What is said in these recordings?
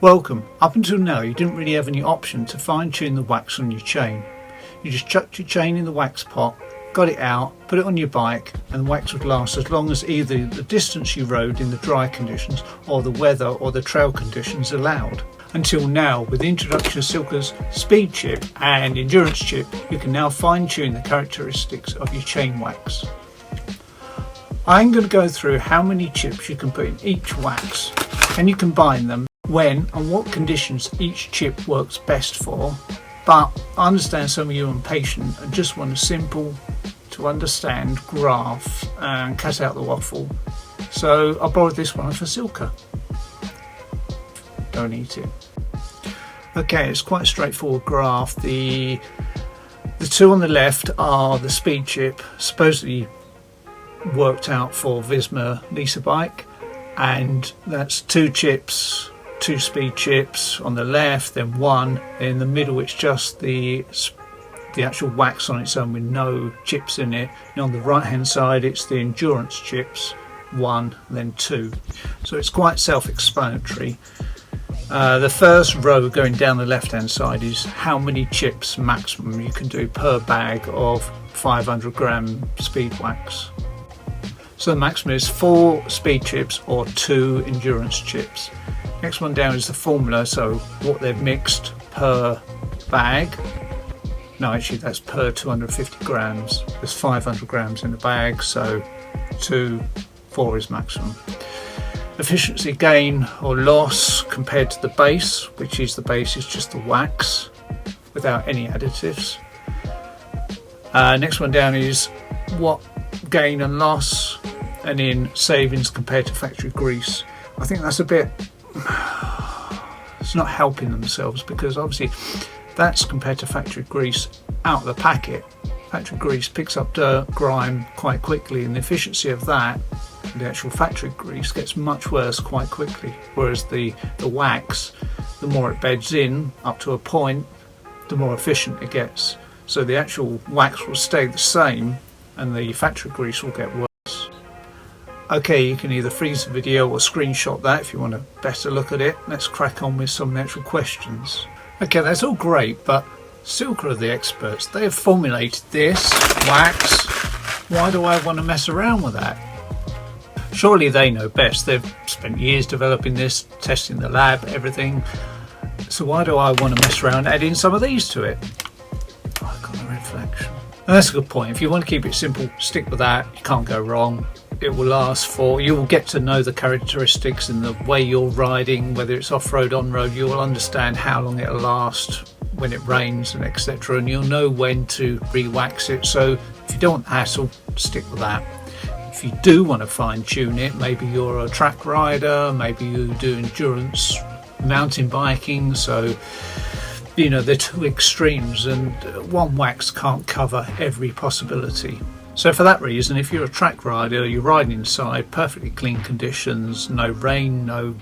Welcome. Up until now you didn't really have any option to fine tune the wax on your chain. You just chucked your chain in the wax pot, got it out, put it on your bike, and the wax would last as long as either the distance you rode in the dry conditions or the weather or the trail conditions allowed. Until now, with the introduction of Silca's Speed Chip and Endurance Chip, you can now fine tune the characteristics of your chain wax. I'm going to go through how many chips you can put in each wax, and you combine them, when and what conditions each chip works best for. But I understand some of you are impatient and just want a simple to understand graph and cut out the waffle. So I borrowed this one for Silca. Don't eat it. Okay, it's quite a straightforward graph. The two on the left are the speed chip, supposedly worked out for Visma Lisa bike, and that's two chips, two speed chips on the left, then one in the middle. It's just the actual wax on its own with no chips in it, and on the right hand side it's the endurance chips, one then two. So it's quite self-explanatory. The first row going down the left hand side is how many chips maximum you can do per bag of 500 gram speed wax. So the maximum is 4 speed chips or 2 endurance chips. Next one down is the formula, so what they've mixed per bag. No, actually that's per 250 grams. There's 500 grams in the bag, so 4 is maximum. Efficiency gain or loss compared to the base, which is the base is just the wax without any additives. Next one down is what gain and loss, and in savings compared to factory grease. I think that's a bit, it's not helping themselves, because obviously that's compared to factory grease out of the packet. Factory grease picks up dirt, grime quite quickly, and the efficiency of that, the actual factory grease, gets much worse quite quickly. Whereas the wax, the more it beds in up to a point, the more efficient it gets. So the actual wax will stay the same and the factory grease will get worse. Okay, you can either freeze the video or screenshot that if you want a better look at it. Let's crack on with some of the actual questions. Okay, that's all great, but Silca are the experts. They have formulated this wax. Why do I want to mess around with that? Surely they know best. They've spent years developing this, testing the lab, everything. So why do I want to mess around adding some of these to it? Oh, I've got a reflection. And that's a good point. If you want to keep it simple, stick with that. You can't go wrong. It will last for, you will get to know the characteristics and the way you're riding, whether it's off-road, on-road. You will understand how long it'll last when it rains and etc. And you'll know when to re-wax it. So if you don't want hassle, stick with that. If you do want to fine-tune it, maybe you're a track rider, maybe you do endurance mountain biking, so you know they're two extremes and one wax can't cover every possibility. So for that reason, if you're a track rider, you're riding inside, perfectly clean conditions, no rain, no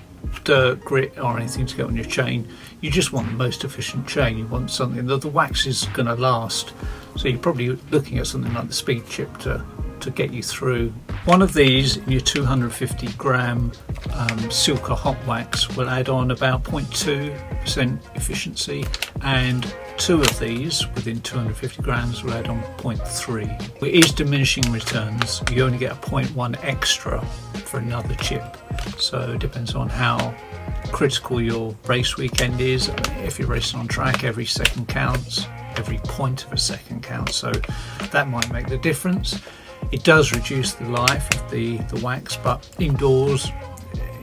dirt, grit or anything to get on your chain, you just want the most efficient chain. You want something that the wax is going to last. So you're probably looking at something like the Speed Chip to get you through. One of these in your 250 gram Silca hot wax will add on about 0.2% efficiency, and 2 of these within 250 grams will add on 0.3. It is diminishing returns. You only get a 0.1 extra for another chip, so it depends on how critical your race weekend is. If you're racing on track, every second counts, every point of a second counts, so that might make the difference. It does reduce the life of the wax, but indoors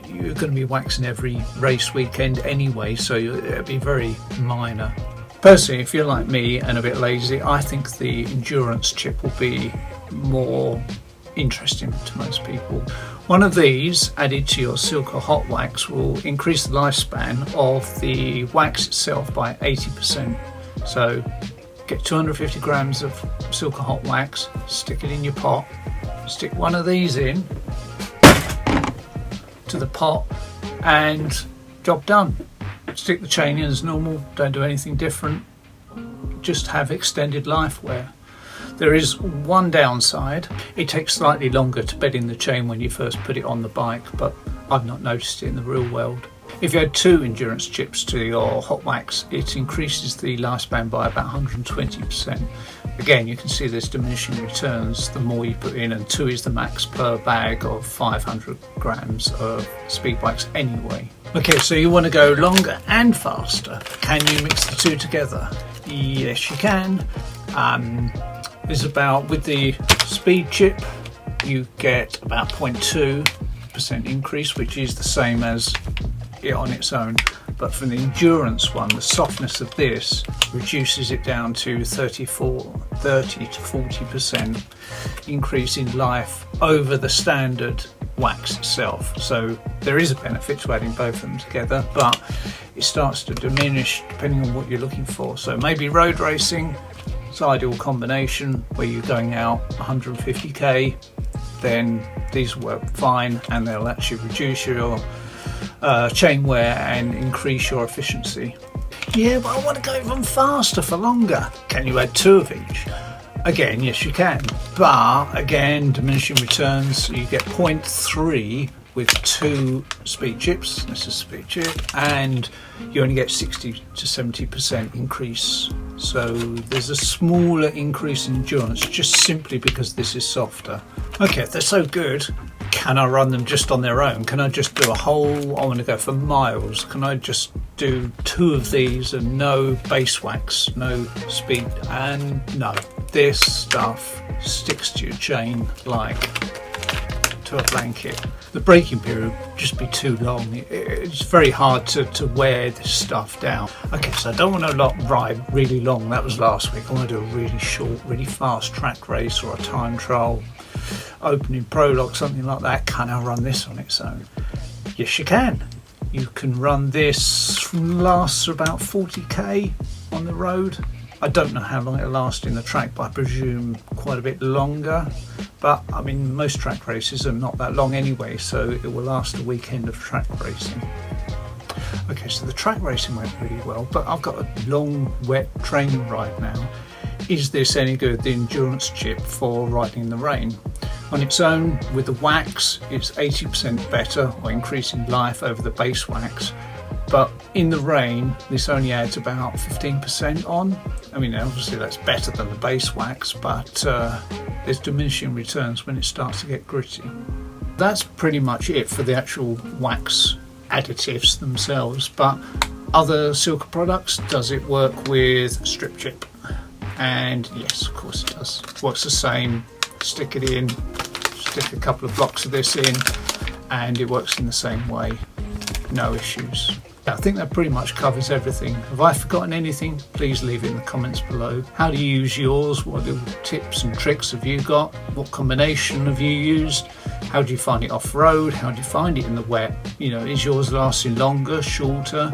you're going to be waxing every race weekend anyway, so it'll be very minor. Personally, if you're like me and a bit lazy, I think the endurance chip will be more interesting to most people. One of these added to your Silca hot wax will increase the lifespan of the wax itself by 80%. So get 250 grams of Silca hot wax, stick it in your pot, stick one of these in to the pot, and job done. Stick the chain in as normal, don't do anything different, just have extended life wear. There is one downside. It takes slightly longer to bed in the chain when you first put it on the bike, but I've not noticed it in the real world. If you add 2 endurance chips to your hot wax, it increases the lifespan by about 120%. Again, you can see there's diminishing returns the more you put in, and 2 is the max per bag of 500 grams of speed wax anyway. Okay, so you want to go longer and faster. Can you mix the 2 together? Yes, you can. It's about, with the speed chip, you get about 0.2% increase, which is the same as it on its own. But from the endurance one, the softness of this reduces it down to 30 to 40% increase in life over the standard wax itself. So there is a benefit to adding both of them together, but it starts to diminish depending on what you're looking for. So maybe road racing, it's an ideal combination where you're going out 150k, then these work fine and they'll actually reduce your chain wear and increase your efficiency. Yeah, but I want to go even faster for longer. Can you add 2 of each? Again, yes you can, but again, diminishing returns. You get 0.3 with 2 speed chips. This is a speed chip, and you only get 60 to 70% increase. So there's a smaller increase in endurance just simply because this is softer. Okay, if they're so good, can I run them just on their own? Can I just do a whole, I want to go for miles, can I just do 2 of these and no base wax, no speed? And no, this stuff sticks to your chain like to a blanket. The braking period would just be too long. It's very hard to wear this stuff down. Okay, so I don't want to ride really long. That was last week. I want to do a really short, really fast track race or a time trial, opening prologue, something like that. Can I run this on its own? Yes, you can. You can run this, lasts about 40k on the road. I don't know how long it'll last in the track, but I presume quite a bit longer. But I mean, most track races are not that long anyway, so it will last a weekend of track racing. Okay, so the track racing went really well, but I've got a long, wet training ride now. Is this any good, the endurance chip, for riding in the rain? On its own, with the wax, it's 80% better, or increasing life over the base wax. But in the rain, this only adds about 15% on. I mean, obviously that's better than the base wax, but there's diminishing returns when it starts to get gritty. That's pretty much it for the actual wax additives themselves. But other Silca products, does it work with strip chip? And yes, of course it does. Works the same. Stick it in, stick a couple of blocks of this in, and it works in the same way. No issues. I think that pretty much covers everything. Have I forgotten anything? Please leave it in the comments below. How do you use yours? What little tips and tricks have you got? What combination have you used? How do you find it off-road? How do you find it in the wet? You know, is yours lasting longer, shorter?